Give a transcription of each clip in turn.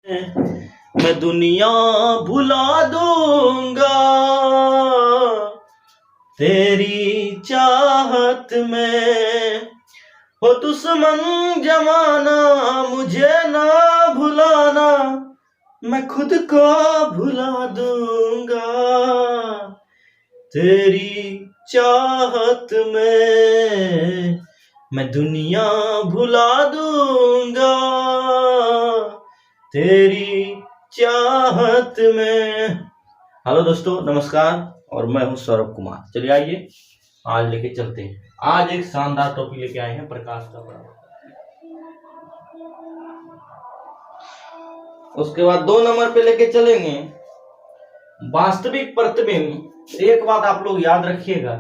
मैं दुनिया भुला दूंगा तेरी चाहत में। हो दुश्मन जमाना मुझे ना भुलाना, मैं खुद को भुला दूंगा तेरी चाहत में। मैं दुनिया भुला दूंगा तेरी चाहत में। हेलो दोस्तों, नमस्कार और मैं हूं सौरभ कुमार। चलिए आइए आज लेके चलते हैं। आज एक शानदार टॉपिक लेके आए हैं, प्रकाश का बड़ा। उसके बाद 2 नंबर पे लेके चलेंगे वास्तविक प्रतिबिंब। एक बात आप लोग याद रखिएगा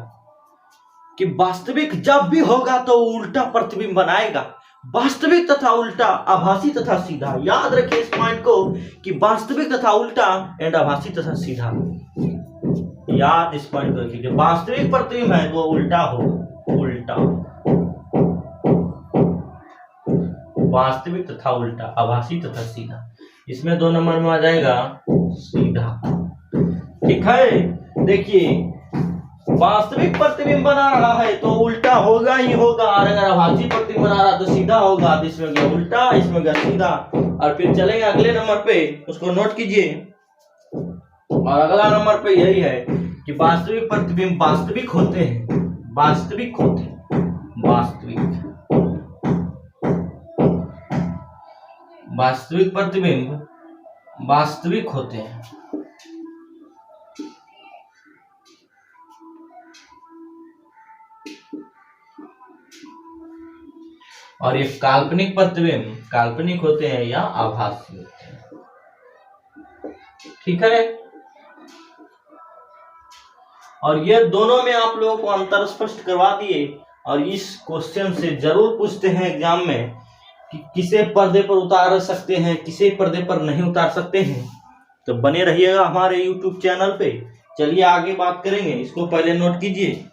कि वास्तविक जब भी होगा तो उल्टा प्रतिबिंब बनाएगा। वास्तविक तथा उल्टा, आभासी तथा सीधा। याद रखिए इस पॉइंट को कि वास्तविक तथा उल्टा एंड आभासी तथा सीधा। याद इस पॉइंट को रखिए, वास्तविक प्रतिबिंब है तो उल्टा हो, उल्टा। वास्तविक तथा उल्टा, आभासी तथा सीधा। इसमें 2 नंबर में आ जाएगा सीधा। ठीक है, देखिए वास्तविक प्रतिबिंब बना रहा है तो उल्टा होगा ही होगा, और अगर आभासी प्रतिबिंब बना रहा तो सीधा होगा। तो इसमें गया उल्टा, इसमें गया सीधा। और फिर चलेंगे अगले नंबर पे, उसको नोट कीजिए। और अगला नंबर पे यही है कि वास्तविक प्रतिबिंब वास्तविक होते हैं, वास्तविक होते हैं, वास्तविक प्रतिबिंब वास्तविक होते हैं। और ये काल्पनिक प्रतिबिंब काल्पनिक होते हैं या आभासी होते हैं। ठीक है, और ये दोनों में आप लोगों को अंतर स्पष्ट करवा दिए। और इस क्वेश्चन से जरूर पूछते हैं एग्जाम में कि किसे पर्दे पर उतार सकते हैं, किसे पर्दे पर नहीं उतार सकते हैं। तो बने रहिएगा हमारे YouTube चैनल पे। चलिए आगे बात करेंगे, इसको पहले नोट कीजिए।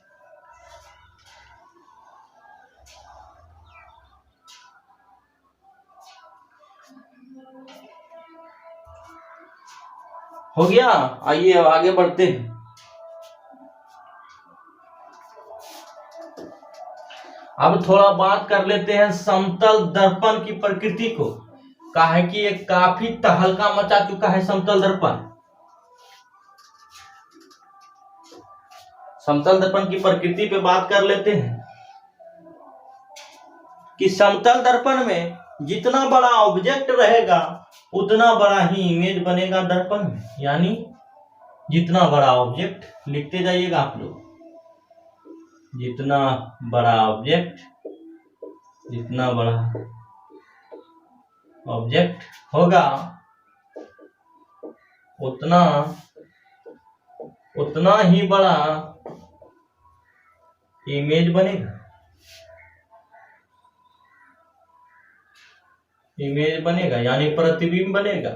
हो गया, आइए अब आगे बढ़ते हैं। अब थोड़ा बात कर लेते हैं समतल दर्पण की प्रकृति को। कहा है कि ये काफी तहलका मचा चुका है समतल दर्पण। समतल दर्पण की प्रकृति पे बात कर लेते हैं कि समतल दर्पण में जितना बड़ा ऑब्जेक्ट रहेगा उतना बड़ा ही इमेज बनेगा दर्पण में। यानी जितना बड़ा ऑब्जेक्ट, लिखते जाइएगा आप लोग, जितना बड़ा ऑब्जेक्ट, जितना बड़ा ऑब्जेक्ट होगा उतना ही बड़ा इमेज बनेगा। इमेज बनेगा यानी प्रतिबिंब बनेगा।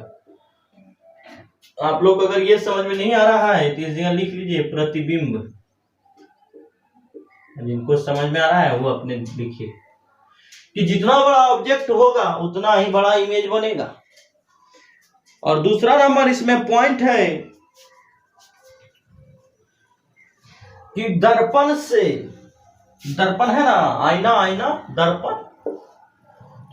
आप लोग अगर ये समझ में नहीं आ रहा है तो इस जगह लिख लीजिए प्रतिबिंब। जिनको समझ में आ रहा है वो अपने लिखिए कि जितना बड़ा ऑब्जेक्ट होगा उतना ही बड़ा इमेज बनेगा। और दूसरा नंबर इसमें पॉइंट है कि दर्पण से, दर्पण है ना, आईना, आईना दर्पण,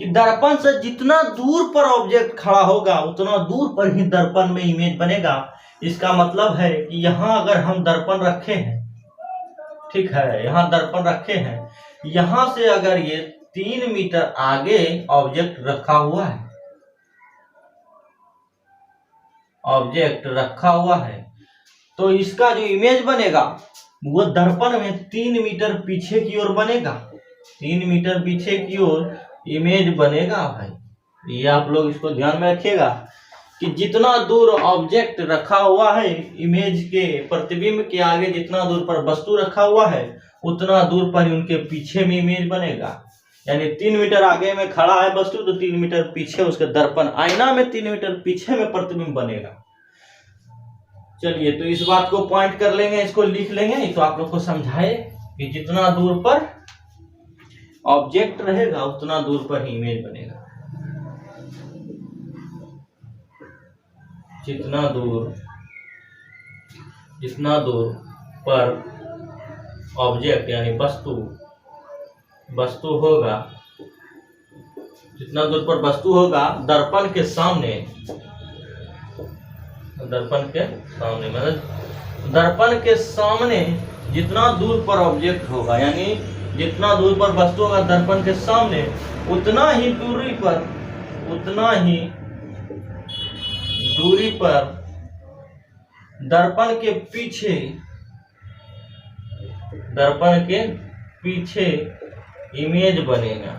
कि दर्पण से जितना दूर पर ऑब्जेक्ट खड़ा होगा उतना दूर पर ही दर्पण में इमेज बनेगा। इसका मतलब है कि यहां अगर हम दर्पण रखे हैं, ठीक है, यहां दर्पण रखे हैं, यहां से अगर ये 3 मीटर आगे ऑब्जेक्ट रखा हुआ है, ऑब्जेक्ट रखा हुआ है, तो इसका जो इमेज बनेगा वो दर्पण में 3 मीटर पीछे की ओर बनेगा। 3 मीटर पीछे की ओर इमेज बनेगा भाई। ये आप लोग इसको ध्यान में रखिएगा कि जितना दूर ऑब्जेक्ट रखा हुआ है, इमेज के प्रतिबिंब के आगे जितना दूर पर वस्तु रखा हुआ है उतना दूर पर उनके पीछे में इमेज बनेगा। यानी 3 मीटर आगे में खड़ा है वस्तु तो 3 मीटर पीछे उसके दर्पण, आईना में 3 मीटर पीछे में प्रतिबिंब बनेगा। चलिए, तो इस बात को पॉइंट कर लेंगे, इसको लिख लेंगे। तो आप लोग को समझाए कि जितना दूर पर ऑब्जेक्ट रहेगा उतना दूर पर ही इमेज बनेगा। जितना दूर पर ऑब्जेक्ट यानी वस्तु होगा, जितना दूर पर वस्तु होगा दर्पण के सामने मतलब दर्पण के सामने जितना दूर पर ऑब्जेक्ट होगा, यानी जितना दूर पर वस्तु होगा दर्पण के सामने, उतना ही दूरी पर दर्पण के पीछे इमेज बनेगा,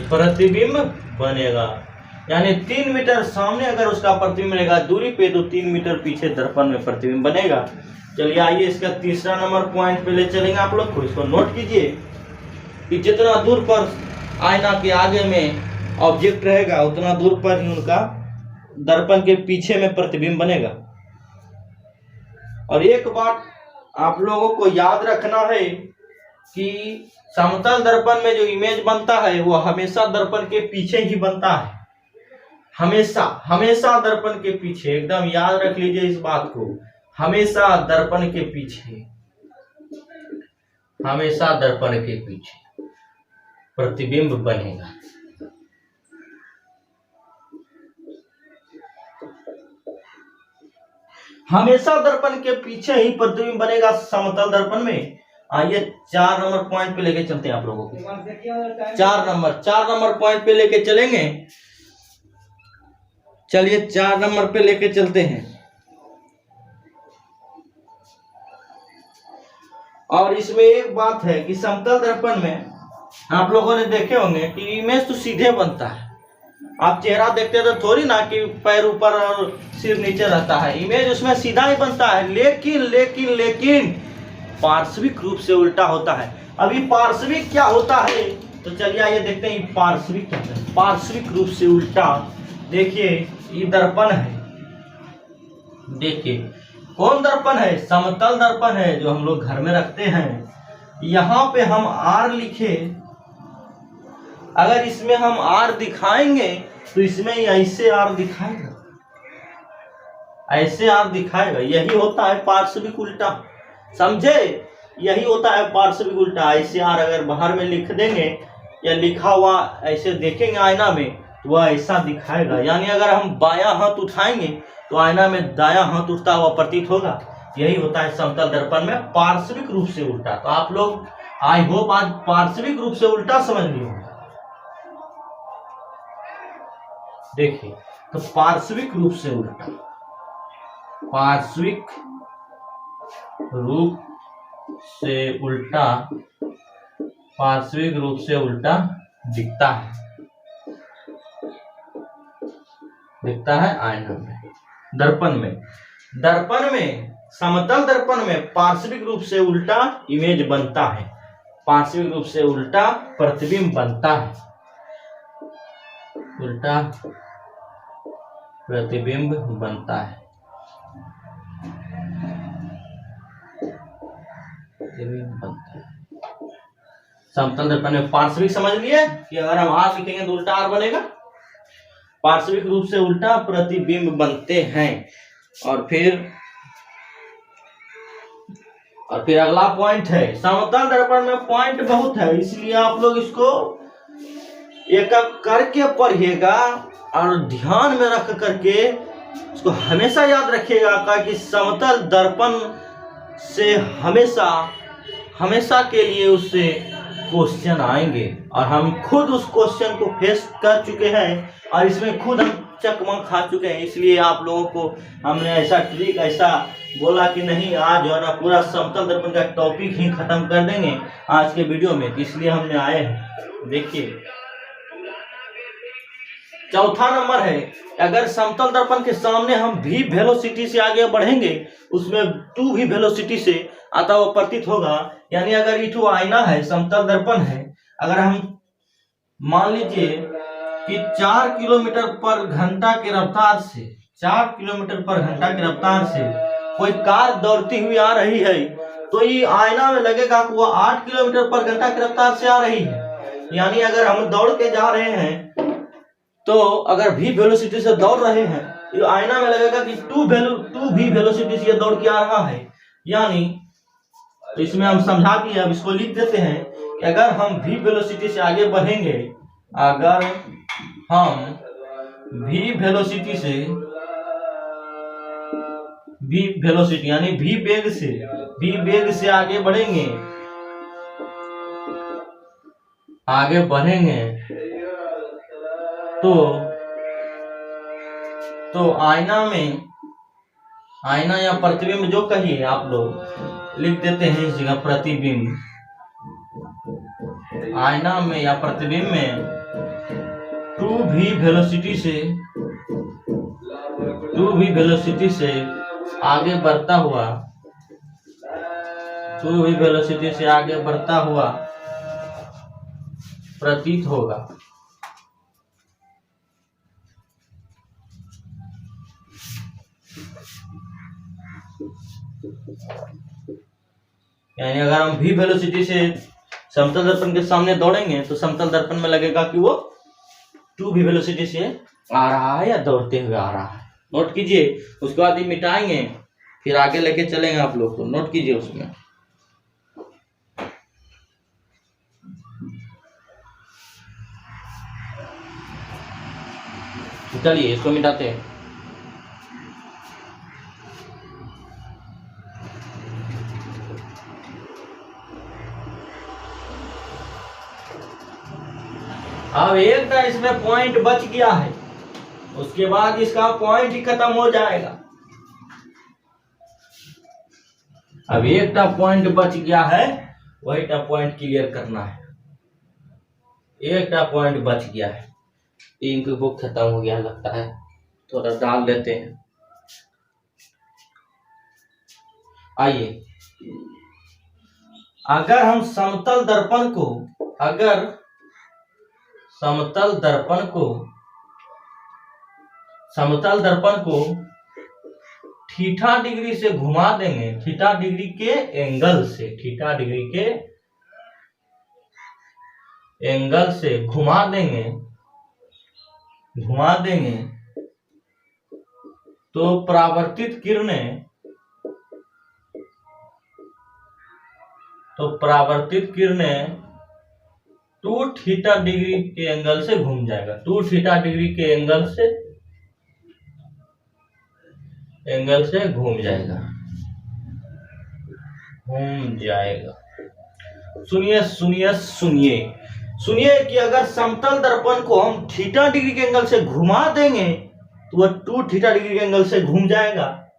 प्रतिबिंब बनेगा। यानी 3 मीटर सामने अगर उसका प्रतिबिंब रहेगा दूरी पे, तो 3 मीटर पीछे दर्पण में प्रतिबिंब बनेगा। चलिए आइए इसका तीसरा नंबर पॉइंट पे ले चलेंगे आप लोग को। इसको नोट कीजिए कि जितना दूर पर आईना के आगे में ऑब्जेक्ट रहेगा उतना दूर पर ही उनका दर्पण के पीछे में प्रतिबिंब बनेगा। और एक बात आप लोगों को याद रखना है कि समतल दर्पण में जो इमेज बनता है वो हमेशा दर्पण के पीछे ही बनता है, हमेशा दर्पण के पीछे। एकदम याद रख लीजिए इस बात को, हमेशा दर्पण के पीछे प्रतिबिंब बनेगा। हमेशा दर्पण के पीछे ही प्रतिबिंब बनेगा समतल दर्पण में। आइए 4 नंबर पॉइंट पे लेके चलते हैं आप लोगों को। 4 नंबर पॉइंट पे लेके चलेंगे। चलिए 4 नंबर पे लेके चलते हैं। और इसमें एक बात है कि समतल दर्पण में आप लोगों ने देखे होंगे कि इमेज तो सीधे बनता है। आप चेहरा देखते तो थोड़ी ना कि पैर ऊपर और सिर नीचे रहता है, इमेज उसमें सीधा ही बनता है। लेकिन पार्श्विक रूप से उल्टा होता है। अभी पार्श्विक क्या होता है तो चलिए आइए देखते हैं पार्श्विक क्या है। पार्श्विक रूप से उल्टा, देखिए ये दर्पण है, देखिए कौन दर्पण है? समतल दर्पण है जो हम लोग घर में रखते हैं। यहाँ पे हम आर लिखे, अगर इसमें हम आर दिखाएंगे तो इसमें ऐसे आर दिखाएगा, ऐसे आर दिखाएगा। यही होता है पार्श्विक उल्टा, समझे? यही होता है पार्श्विक उल्टा। ऐसे आर अगर बाहर में लिख देंगे या लिखा हुआ ऐसे देखेंगे आईना में तो वह ऐसा दिखाएगा। यानी अगर हम बायां हाथ उठाएंगे तो आईना में दायां हाथ उठता हुआ प्रतीत होगा। यही होता है समतल दर्पण में पार्श्विक रूप से उल्टा। तो आप लोग आई होप आज पार्श्विक रूप से उल्टा समझ लिए होंगे। देखिए तो पार्श्विक रूप से उल्टा, पार्श्विक रूप से उल्टा दिखता है आईना में, दर्पण में समतल दर्पण में पार्श्विक रूप से उल्टा इमेज बनता है, पार्श्विक रूप से उल्टा प्रतिबिंब बनता है, उल्टा प्रतिबिंब बनता है। समतल दर्पण में पार्श्विक समझ लिए कि अगर हम आर लिखेंगे तो उल्टा आर बनेगा। पार्श्विक रूप से उल्टा प्रतिबिंब बनते हैं। और फिर अगला पॉइंट है, समतल दर्पण में पॉइंट बहुत है, इसलिए आप लोग इसको एक एक करके पढ़िएगा और ध्यान में रख करके इसको हमेशा याद रखिएगा कि समतल दर्पण से हमेशा के लिए उससे क्वेश्चन आएंगे। और हम खुद उस क्वेश्चन को फेस कर चुके हैं और इसमें खुद हम चकमा खा चुके हैं। इसलिए आप लोगों को हमने ऐसा ट्रिक ऐसा बोला कि नहीं आज जो है ना पूरा समतल दर्पण का टॉपिक ही खत्म कर देंगे आज के वीडियो में, इसलिए हमने आए हैं। देखिए चौथा नंबर है, अगर समतल दर्पण के सामने हम v वेलोसिटी से आगे बढ़ेंगे उसमें 2v वेलोसिटी से आता हुआ प्रतीत होगा। यानी अगर ये आईना है, समतल दर्पण है, अगर हम मान लीजिए कि 4 किलोमीटर पर घंटा की रफ्तार से 4 किलोमीटर पर घंटा की रफ्तार से कोई कार दौड़ती हुई आ रही है तो ये आईना में लगेगा कि वो 8 किलोमीटर पर घंटा की रफ्तार से आ रही है। यानी अगर हम दौड़ के जा रहे हैं तो अगर v वेलोसिटी से दौड़ रहे हैं तो आईना में लगेगा कि 2v वेलोसिटी से दौड़ के आ रहा है, यानी तो इसमें हम समझा दिए। अब इसको लिख देते हैं कि अगर हम v वेलोसिटी से आगे बढ़ेंगे, अगर हम v वेलोसिटी यानी v वेग से आगे बढ़ेंगे तो आईना या प्रतिबिंब जो कहिए आप लोग लिख देते हैं इस जगह प्रतिबिंब। आईना में या प्रतिबिंब में 2v वेलोसिटी से आगे बढ़ता हुआ प्रतीत होगा। यानी अगर हम v वेलोसिटी से समतल दर्पण के सामने दौड़ेंगे तो समतल दर्पण में लगेगा कि वो 2v वेलोसिटी से आ रहा है या दौड़ते हुए आ रहा है। नोट कीजिए, उसके बाद ही मिटाएंगे, फिर आगे लेके चलेंगे आप लोग को। नोट कीजिए उसमें। चलिए इसको मिटाते हैं। अब एक ना इसमें पॉइंट बच गया है, उसके बाद इसका पॉइंट ही खत्म हो जाएगा। अब एक टा पॉइंट बच गया है, वही टा पॉइंट क्लियर करना है। एक टा पॉइंट बच गया है, इंक बुक खत्म हो गया लगता है, थोड़ा डाल लेते हैं। आइए, अगर हम समतल दर्पण को थीटा डिग्री से घुमा देंगे, थीटा डिग्री के एंगल से घुमा देंगे तो परावर्तित किरणें 2 थीटा डिग्री के एंगल से घूम जाएगा। 2 थीटा डिग्री के एंगल से घूम जाएगा। सुनिए कि अगर समतल दर्पण को हम थीटा डिग्री के एंगल से घुमा देंगे तो वह 2 थीटा डिग्री के एंगल से घूम जाएगा।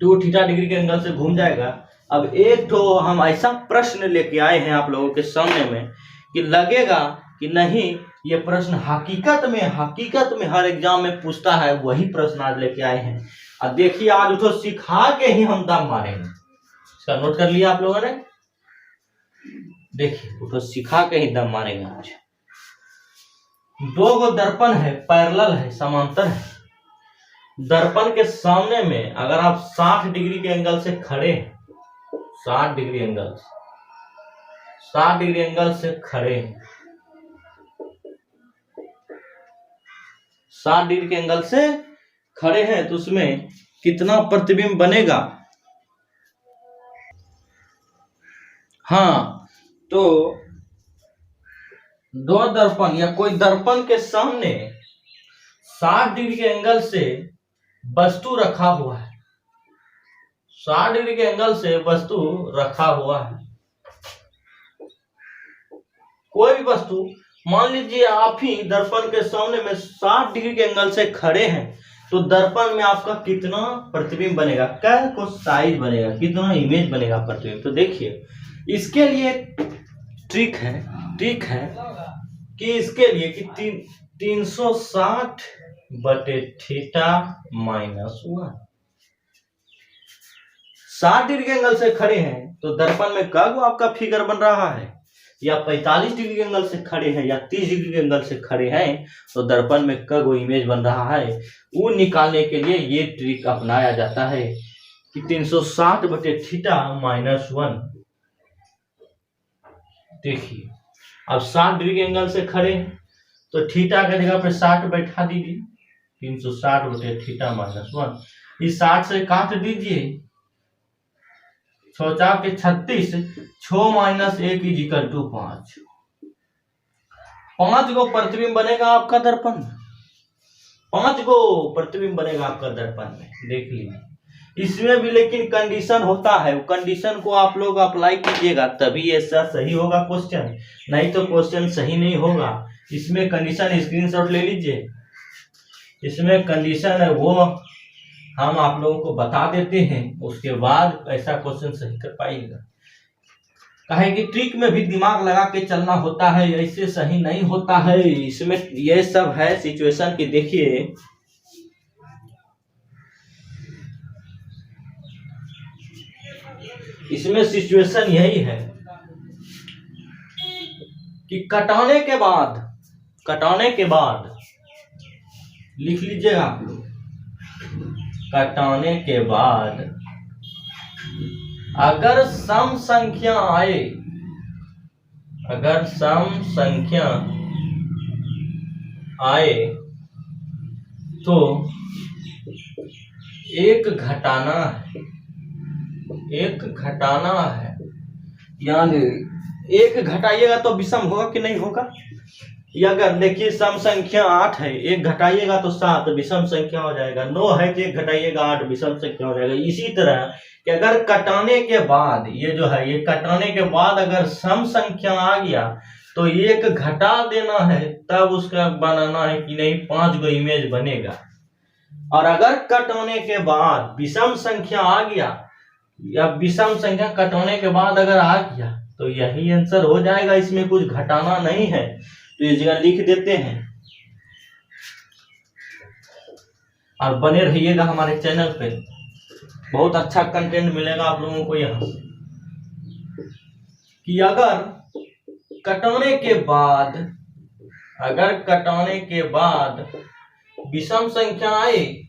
2 थीटा डिग्री के एंगल से घूम जाएगा। अब एक तो हम ऐसा प्रश्न लेके आए हैं आप लोगों के सामने में कि लगेगा कि नहीं, ये प्रश्न हकीकत में हर एग्जाम में पूछता है, वही प्रश्न आज लेके आए हैं। अब देखिए, आज तो सिखा के ही हम दम मारेंगे। इसका नोट कर लिया आप लोगों ने? देखिए, तो सिखा के ही दम मारेंगे आज। 2 दर्पण है, पैरेलल है, समांतर है। दर्पण के सामने में अगर आप 60 डिग्री के एंगल से खड़े हैं, 60 डिग्री एंगल से खड़े हैं, 60 डिग्री के एंगल से खड़े हैं, तो उसमें कितना प्रतिबिंब बनेगा? हाँ, तो 2 दर्पण या कोई दर्पण के सामने 60 डिग्री के एंगल से वस्तु रखा हुआ है, 60 डिग्री के एंगल से वस्तु रखा हुआ है। कोई भी वस्तु, मान लीजिए आप ही दर्पण के सामने में 60 डिग्री के एंगल से खड़े हैं, तो दर्पण में आपका कितना प्रतिबिंब बनेगा, क्या को साइज बनेगा, कितना इमेज बनेगा प्रतिबिंब। तो देखिए, इसके लिए ट्रिक है कि इसके लिए कि 360 बटे थीटा माइनस 1। 60 डिग्री के एंगल से खड़े हैं तो दर्पण में कब आपका फिगर बन रहा है, या 45 डिग्री के एंगल से खड़े हैं या 30 डिग्री के एंगल से खड़े हैं तो दर्पण में कब इमेज बन रहा है, वो निकालने के लिए ये ट्रिक अपनाया जाता है कि 360 बटे थीटा माइनस 1। देखिए, अब 60 डिग्री के एंगल से खड़े हैं तो थीटा के जगह पे 60 बैठा दीजिए, 360 बटे थीटा माइनस 1। इस 60 से काट दीजिए, 6 4 के 36, 6 माइनस 1 इज इक्वल टू 5। 5 गो प्रतिबिंब बनेगा आपका दर्पण में, 5 गो प्रतिबिंब बनेगा आपका दर्पण में, देख लीजिए। इसमें भी लेकिन कंडीशन होता है, कंडीशन को आप लोग अप्लाई कीजिएगा तभी ऐसा सही होगा क्वेश्चन, नहीं तो क्वेश्चन सही नहीं होगा। इसमें कंडीशन स्क्रीनशॉट ले लीजिए, इसमें कंडीशन है वो हम आप लोगों को बता देते हैं, उसके बाद ऐसा क्वेश्चन सही कर पाएगा। कहे कि ट्रिक में भी दिमाग लगा के चलना होता है, ऐसे सही नहीं होता है। इसमें ये सब है सिचुएशन की, देखिए इसमें सिचुएशन यही है कि कटाने के बाद लिख लीजिएगा आप लोग, कटाने के बाद अगर सम संख्या आए, अगर सम संख्या आए तो एक घटाना है, एक घटाना है, यानी एक घटाइएगा तो विषम होगा कि नहीं होगा। या अगर देखिए सम संख्या 8 है, एक घटाइएगा तो 7 विषम संख्या हो जाएगा, 9 है तो एक घटाइएगा 8 विषम संख्या हो जाएगा। इसी तरह कि अगर कटाने के बाद ये जो है, ये कटाने के बाद अगर सम संख्या आ गया तो एक घटा देना है, तब उसका बनाना है कि नहीं 5 गो इमेज बनेगा। और अगर कटाने के बाद विषम संख्या आ गया, या विषम संख्या कटाने के बाद अगर आ गया तो यही आंसर हो जाएगा, इसमें कुछ घटाना नहीं है। तो इस जगह लिख देते हैं और बने रहिएगा हमारे चैनल पे, बहुत अच्छा कंटेंट मिलेगा आप लोगों को यहाँ कि अगर कटाने के बाद विषम संख्या आए,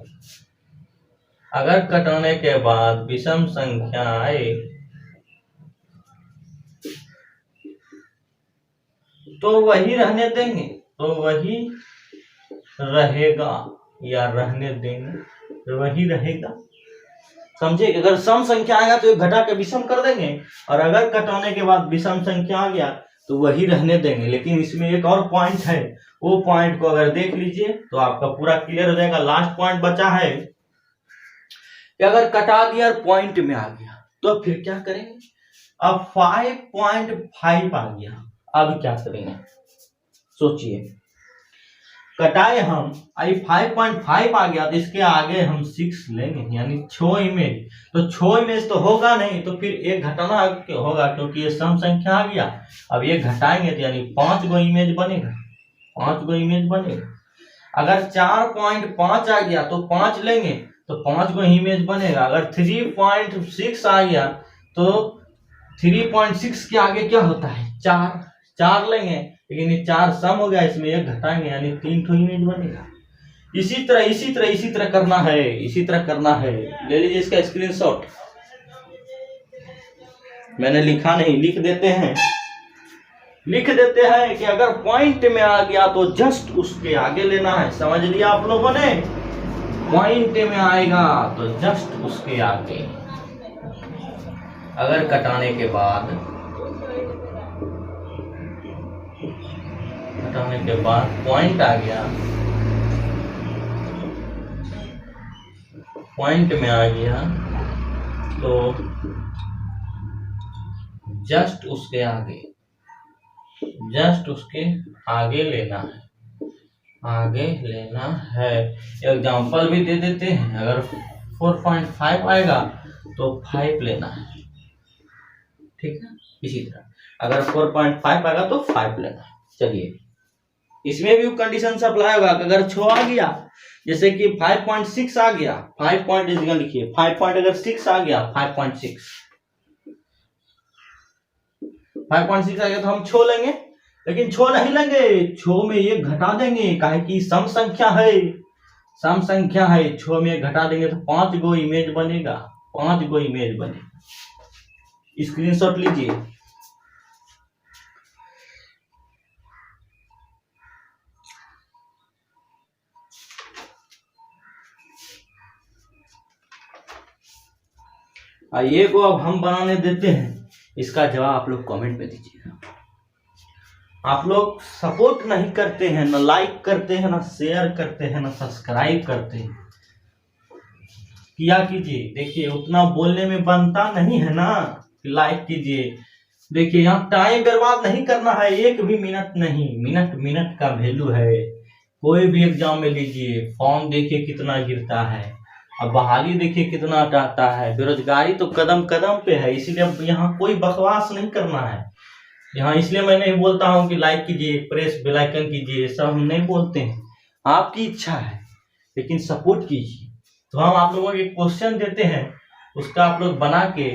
अगर कटाने के बाद विषम संख्या आए तो वही रहने देंगे, तो वही रहेगा, या रहने देंगे तो वही रहेगा। समझे, अगर सम संख्या आएगा तो एक घटा के विषम कर देंगे, और अगर कटाने के बाद विषम संख्या आ गया तो वही रहने देंगे। लेकिन इसमें एक और पॉइंट है, वो पॉइंट को अगर देख लीजिए तो आपका पूरा क्लियर हो जाएगा। लास्ट पॉइंट बचा है कि अगर कटा दिया और पॉइंट में आ गया तो फिर क्या करेंगे। अब 5.5 आ गया, अब क्या करेंगे सोचिए। कटाए हम, आई 5.5 आ गया तो इसके आगे हम 6 लेंगे, यानी 6 इमेज। तो 6 इमेज तो होगा नहीं, तो फिर एक घटाना होगा क्योंकि ये सम संख्या आ गया। अब ये घटाएंगे तो यानी 5 गो इमेज बनेगा, 5 गो इमेज बनेगा। अगर 4.5 आ गया तो 5 लेंगे तो 5 गो इमेज बनेगा। अगर 3.6 आ गया तो 3.6 के आगे क्या होता है, 4 लेंगे, लेकिन ये 4 सम हो गया, इसमें एक घटाएंगे यानी 3 ठो इमेज बनेगा। इसी तरह करना है, इसी तरह करना है। ले लीजिए इसका स्क्रीनशॉट, मैंने लिखा नहीं, लिख देते हैं कि अगर पॉइंट में आ गया तो जस्ट उसके आगे लेना है। समझ लिया आप लोगों ने, पॉइंट में आएगा तो जस्ट उसके आगे। अगर कटाने के बाद पॉइंट आ गया, पॉइंट में आ गया तो जस्ट उसके आगे लेना है। एग्जांपल भी दे देते हैं, अगर 4.5 आएगा तो 5 लेना है, ठीक है। इसी तरह अगर 4.5 आएगा तो 5 लेना है। चलिए इसमें भी कंडीशन अप्लाई होगा। अगर 6 आ गया, जैसे कि 5.6 आ गया, 5 पॉइंट इस जगह लिखिए, 5 पॉइंट अगर 6 आ गया, 5.6 आ गया तो हम 6 लेंगे, लेकिन 6 नहीं लेंगे, 6 में एक घटा देंगे, काहे कि सम संख्या है, 6 में एक घटा देंगे तो 5 गो इमेज बनेगा, 5 गो इमेज बनेगा। स्क्रीनशॉट लीजिए। और ये को अब हम बनाने देते हैं, इसका जवाब आप लोग कमेंट में दीजिएगा। आप लोग सपोर्ट नहीं करते हैं, ना लाइक करते हैं, ना शेयर करते हैं, ना सब्सक्राइब करते हैं। किया कीजिए। देखिए उतना बोलने में बनता नहीं है ना कि लाइक कीजिए। देखिए यहाँ टाइम बर्बाद नहीं करना है, एक भी मिनट नहीं, मिनट मिनट का वैल्यू है। कोई भी एग्जाम में लीजिए, फॉर्म देखिए कितना गिरता है, अब बहाली देखिए कितना आता है, बेरोजगारी तो कदम कदम पे है। इसीलिए अब यहाँ कोई बकवास नहीं करना है। यहाँ इसलिए मैं नहीं बोलता हूँ कि लाइक कीजिए, प्रेस बेल आइकन कीजिए, सब हम नहीं बोलते हैं। आपकी इच्छा है, लेकिन सपोर्ट कीजिए। तो हम आप लोगों को एक क्वेश्चन देते हैं, उसका आप लोग बना के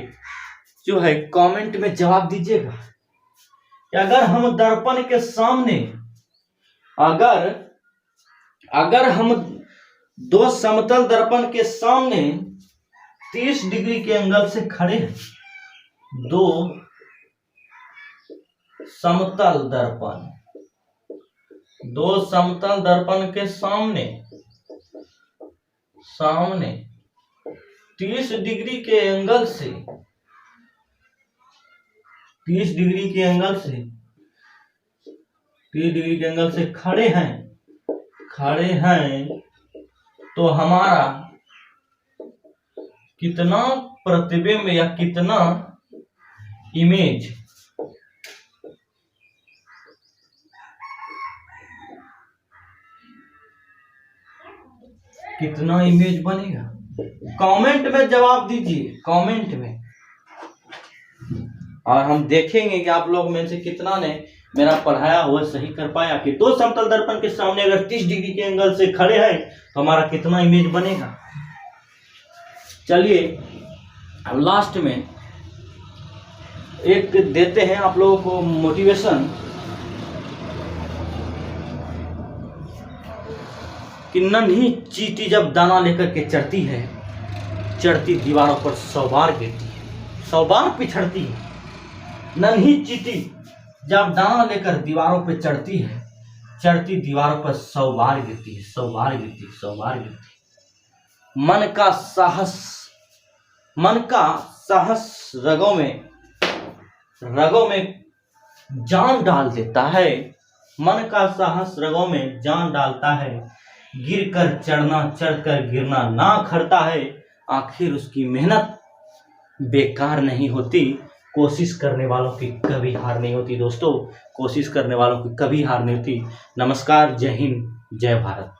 जो है कमेंट में जवाब दीजिएगा कि अगर हम दर्पण के सामने, अगर हम दो समतल दर्पण के सामने 30 डिग्री के एंगल से खड़े हैं, दो समतल दर्पण के सामने 30 डिग्री के एंगल से 30 डिग्री के एंगल से खड़े हैं, तो हमारा कितना प्रतिबिंब या कितना इमेज बनेगा? कमेंट में जवाब दीजिए, कमेंट में। और हम देखेंगे कि आप लोग में से कितना ने मेरा पढ़ाया हुआ सही कर पाया कि दो समतल दर्पण के सामने अगर 30 डिग्री के एंगल से खड़े हैं तो हमारा कितना इमेज बनेगा। चलिए अब लास्ट में एक देते हैं आप लोगों को मोटिवेशन कि नन्ही चींटी जब दाना लेकर के चढ़ती दीवारों पर 100 बार गिरती है, 100 बार पिछड़ती है। नन्ही चींटी जब दाना लेकर दीवारों पर चढ़ती दीवारों पर 100 बार गिरती है, 100 बार गिरती है। मन का साहस रगों में जान डाल देता है। मन का साहस रगों में जान डालता है, गिरकर चढ़ना, चढ़कर गिरना ना खड़ता है। आखिर उसकी मेहनत बेकार नहीं होती। कोशिश करने वालों की कभी हार नहीं होती दोस्तों, कोशिश करने वालों की कभी हार नहीं होती। नमस्कार, जय हिंद, जय भारत।